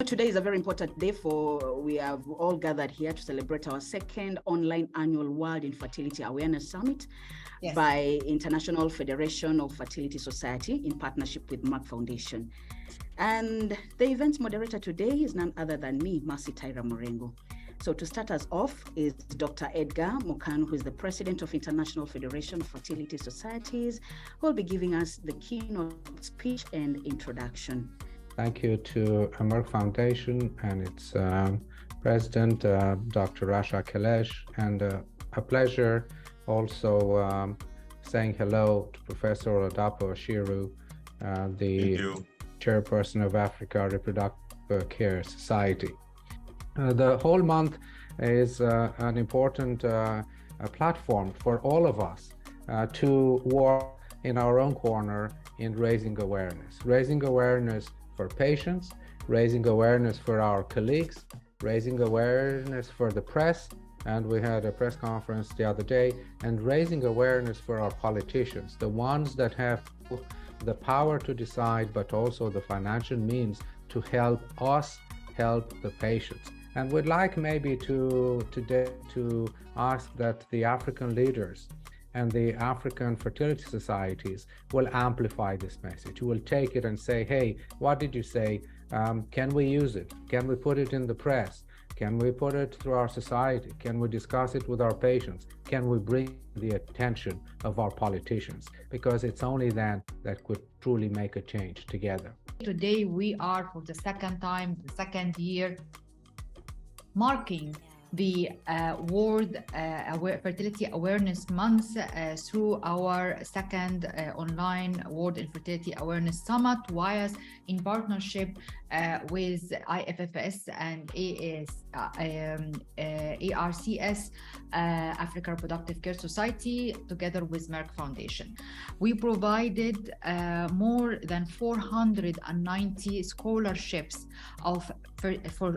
today is a very important day we have all gathered here to celebrate our second online annual World Infertility Awareness Summit by International Federation of Fertility Society in partnership with Merck Foundation. And the event's moderator today is none other than me, Mercy Tyra Morengo. So to start us off is Dr. Edgar Mokano, who is the president of International Federation of Fertility Societies, who will be giving us the keynote speech and introduction. Thank you to Merck Foundation and its president, Dr. Rasha Kelej, and a pleasure also saying hello to Professor Oladapo Ashiru, the chairperson of Africa Reproductive Care Society. The whole month is an important platform for all of us to work in our own corner in raising awareness for patients, raising awareness for our colleagues, raising awareness for the press, and we had a press conference the other day, and raising awareness for our politicians, the ones that have the power to decide, but also the financial means to help us help the patients. And we'd like maybe today to ask that the African leaders and the African fertility societies will amplify this message, will take it and say, hey, what did you say? Can we use it? Can we put it in the press? Can we put it through our society? Can we discuss it with our patients? Can we bring the attention of our politicians? Because it's only then that could truly make a change together. Today we are, for the second year, marking the World Fertility Awareness Month through our second online World Infertility Awareness Summit, WIAS, in partnership with IFFS and ARCS, Africa Reproductive Care Society, together with Merck Foundation. We provided more than 490 scholarships for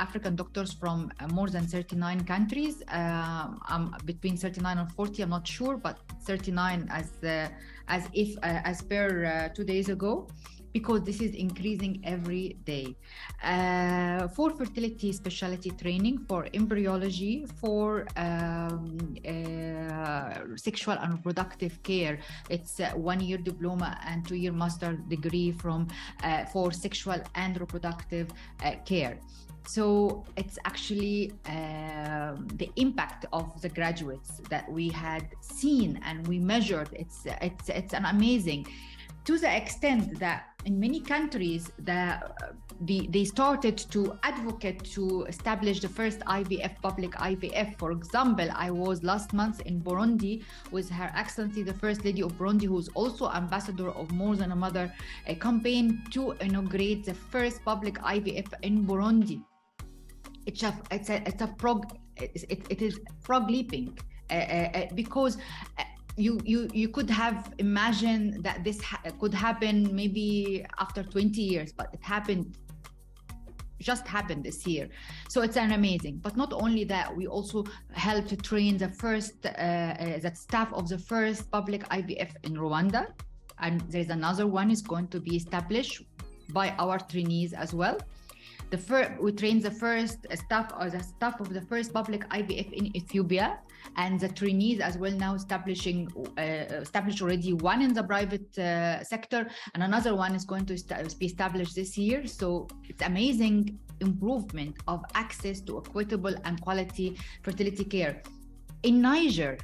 African doctors from more than 39 countries, between 39 and 40, I'm not sure, but 39 as per 2 days ago, because this is increasing every day. For fertility specialty training, for embryology, for sexual and reproductive care, it's a 1-year diploma and 2-year master degree for sexual and reproductive care. So it's actually the impact of the graduates that we had seen and we measured. It's an amazing, to the extent that in many countries they started to advocate to establish the first IVF, public IVF. For example, I was last month in Burundi with Her Excellency the First Lady of Burundi, who's also ambassador of More Than a Mother, a campaign to inaugurate the first public IVF in Burundi. It is frog leaping because you could have imagined that this could happen maybe after 20 years, but it just happened this year. So it's an amazing. But not only that, we also helped to train the staff of the first public IVF in Rwanda, and there's another one is going to be established by our trainees as well. We trained the staff of the first public IVF in Ethiopia, and the trainees as well now established already one in the private sector, and another one is going to be established this year. So it's amazing improvement of access to equitable and quality fertility care. In Niger,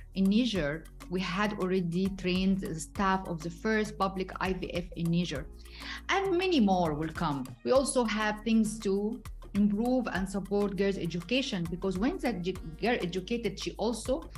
we had already trained the staff of the first public IVF in Niger, and many more will come. We also have things to improve and support girls' education, because when that girl educated, she also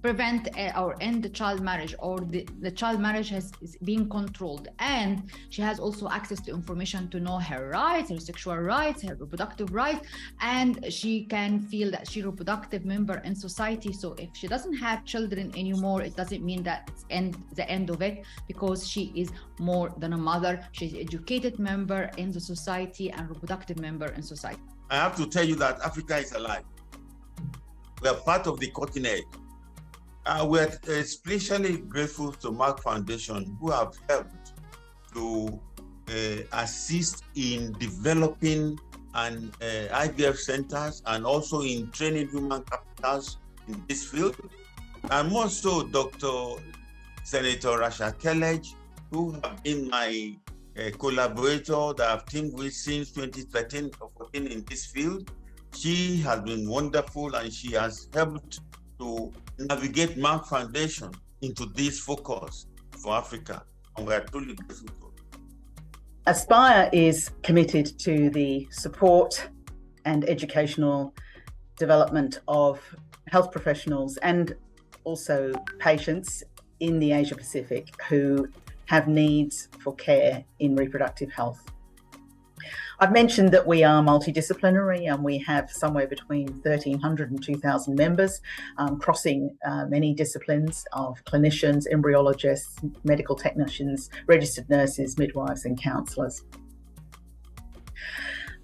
prevent or end the child marriage, or the child marriage is being controlled, and she has also access to information to know her rights, her sexual rights, her reproductive rights, and she can feel that she's a reproductive member in society. So if she doesn't have children anymore, it doesn't mean that it's the end of it, because she is more than a mother. She's an educated member in the society and reproductive member in society. I have to tell you that Africa is alive. We are part of the continent. We're especially grateful to Merck Foundation, who have helped to assist in developing and IVF centers, and also in training human capitals in this field. And more so, Dr. Senator Rasha Kelej, who have been my collaborator that I've teamed with since 2013 or 14 in this field. She has been wonderful, and she has helped to navigate Merck Foundation into this focus for Africa, and we are truly grateful. Aspire is committed to the support and educational development of health professionals and also patients in the Asia Pacific who have needs for care in reproductive health. I've mentioned that we are multidisciplinary, and we have somewhere between 1,300 and 2,000 members, crossing many disciplines of clinicians, embryologists, medical technicians, registered nurses, midwives, and counsellors.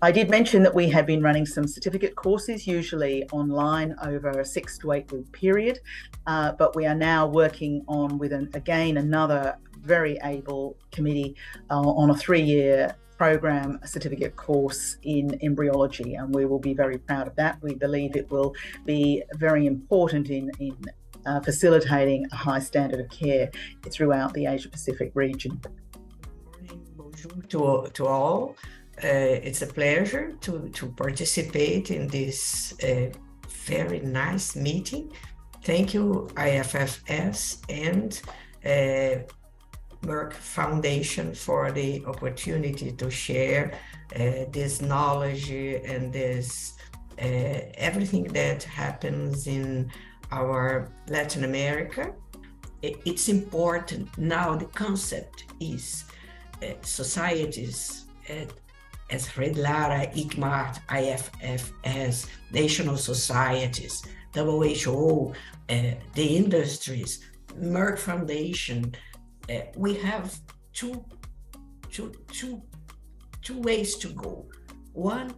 I did mention that we have been running some certificate courses, usually online over a 6 to 8 week period, but we are now working on with another very able committee on a 3-year program certificate course in embryology, and we will be very proud of that. We believe it will be very important in facilitating a high standard of care throughout the Asia Pacific region. Bonjour to all. It's a pleasure to participate in this very nice meeting. Thank you, IFFS and Merck Foundation for the opportunity to share this knowledge and this everything that happens in our Latin America. It's important now. The concept is societies as Red Lara, ICMAR, IFFS, national societies, WHO, the industries, Merck Foundation. We have two ways to go. One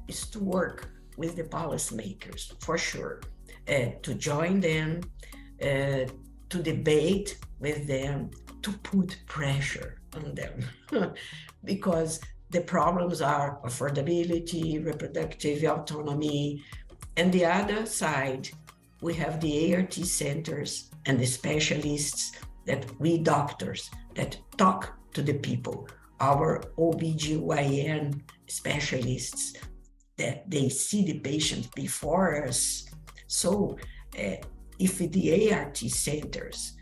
is to work with the policymakers, for sure, to join them, to debate with them, to put pressure on them, because the problems are affordability, reproductive autonomy, and the other side, we have the ART centers and the specialists that we doctors that talk to the people, our OBGYN specialists, that they see the patient before us. So if the ART centers,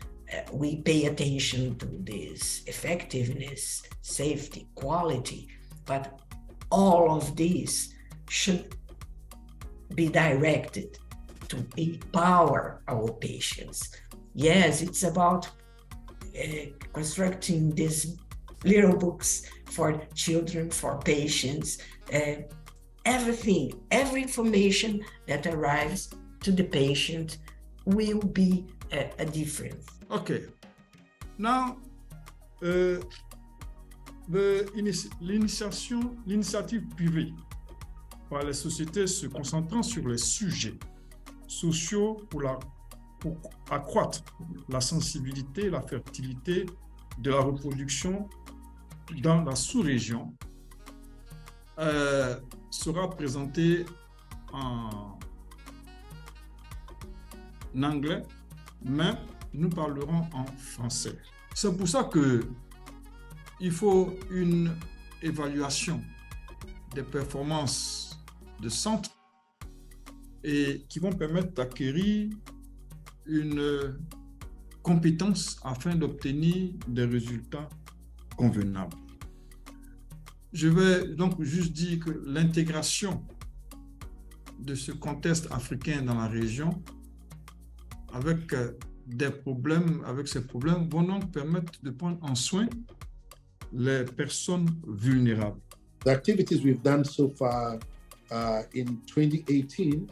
we pay attention to this effectiveness, safety, quality, but all of these should be directed to empower our patients. Yes, it's about constructing these little books for children, for patients, everything, every information that arrives to the patient will be a difference. Okay. Now, l'initiative privée par les sociétés se concentrant sur les sujets sociaux pour accroître la sensibilité, la fertilité de la reproduction dans la sous-région sera présentée en anglais, mais nous parlerons en français. C'est pour ça qu'il faut une évaluation des performances de centres et qui vont permettre d'acquérir une compétence afin d'obtenir des résultats convenables. Je vais donc juste dire que l'intégration de ce contexte africain dans la région avec ces problèmes vont donc permettre de prendre en soin les personnes vulnérables. The activities we've done so far in 2018,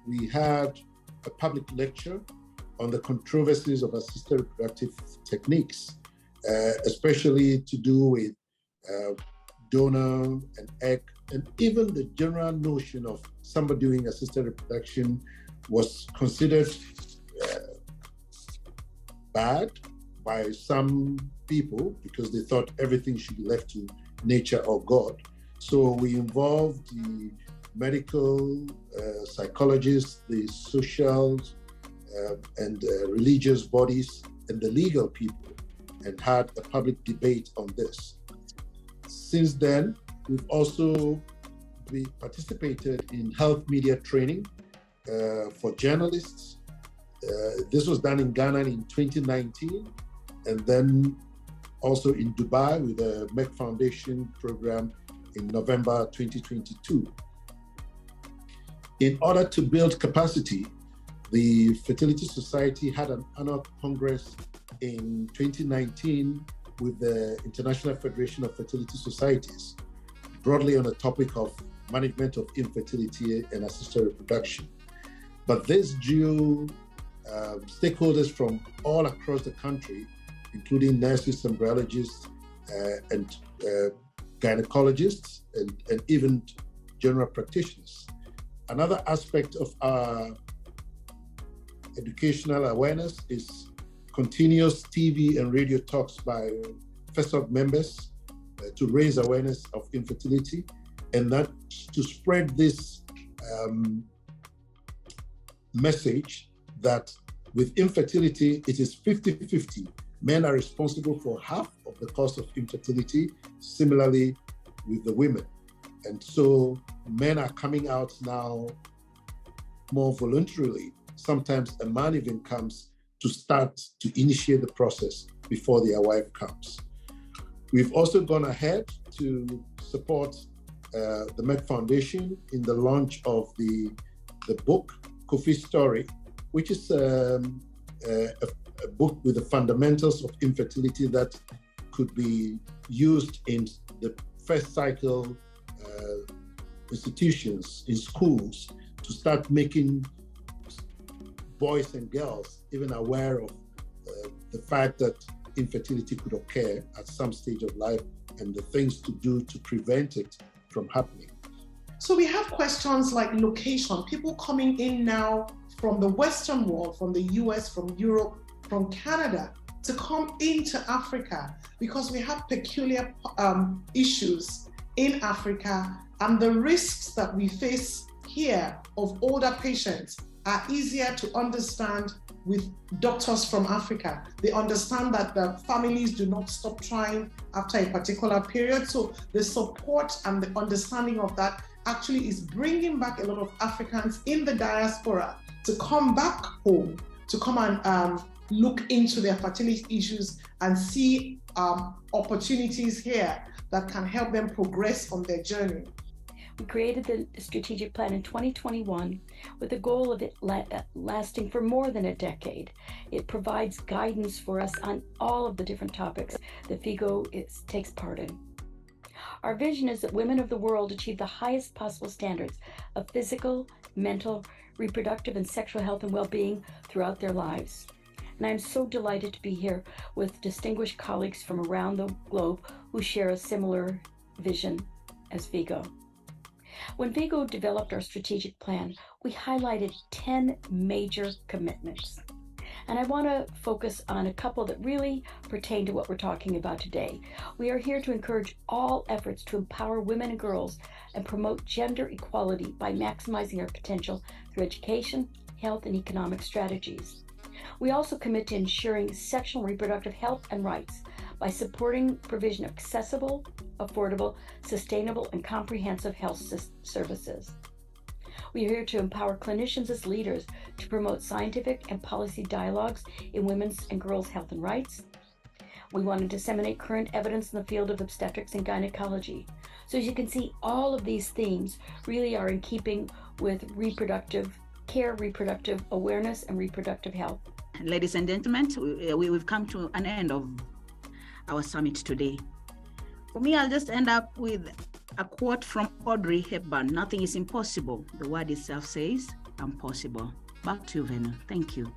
we had a public lecture on the controversies of assisted reproductive techniques, especially to do with donor and egg, and even the general notion of somebody doing assisted reproduction was considered bad by some people because they thought everything should be left to nature or God. So we involved the medical, psychologists, the social and religious bodies, and the legal people, and had a public debate on this. Since then, we've also participated in health media training for journalists. This was done in Ghana in 2019, and then also in Dubai with the Merck Foundation program in November 2022. In order to build capacity, the Fertility Society had an annual congress in 2019 with the International Federation of Fertility Societies, broadly on the topic of management of infertility and assisted reproduction. But this drew stakeholders from all across the country, including nurses, embryologists, and gynecologists, and even general practitioners. Another aspect of our educational awareness is continuous TV and radio talks by FESOC members to raise awareness of infertility, and that to spread this message that with infertility, it is 50-50. Men are responsible for half of the cost of infertility, similarly with the women. And so men are coming out now more voluntarily. Sometimes a man even comes to start to initiate the process before their wife comes. We've also gone ahead to support the Merck Foundation in the launch of the book, Kofi's Story, which is a book with the fundamentals of infertility that could be used in the first cycle institutions, in schools, to start making boys and girls even aware of the fact that infertility could occur at some stage of life and the things to do to prevent it from happening. So we have questions like location, people coming in now from the Western world, from the US, from Europe, from Canada, to come into Africa because we have peculiar issues in Africa, and the risks that we face here of older patients are easier to understand with doctors from Africa. They understand that the families do not stop trying after a particular period. So the support and the understanding of that actually is bringing back a lot of Africans in the diaspora to come back home, to come and look into their fertility issues and see opportunities here that can help them progress on their journey. We created the strategic plan in 2021 with the goal of it lasting for more than a decade. It provides guidance for us on all of the different topics that FIGO takes part in. Our vision is that women of the world achieve the highest possible standards of physical, mental, reproductive, and sexual health and well-being throughout their lives. And I'm so delighted to be here with distinguished colleagues from around the globe who share a similar vision as FIGO. When FIGO developed our strategic plan, we highlighted 10 major commitments. And I want to focus on a couple that really pertain to what we're talking about today. We are here to encourage all efforts to empower women and girls and promote gender equality by maximizing our potential through education, health, and economic strategies. We also commit to ensuring sexual and reproductive health and rights by supporting provision of accessible, affordable, sustainable, and comprehensive health services. We are here to empower clinicians as leaders to promote scientific and policy dialogues in women's and girls' health and rights. We want to disseminate current evidence in the field of obstetrics and gynecology. So as you can see, all of these themes really are in keeping with reproductive care, reproductive awareness, and reproductive health. Ladies and gentlemen, we've come to an end of our summit today. For me, I'll just end up with a quote from Audrey Hepburn: "Nothing is impossible. The word itself says, I'm possible." Back to you, Venu. Thank you.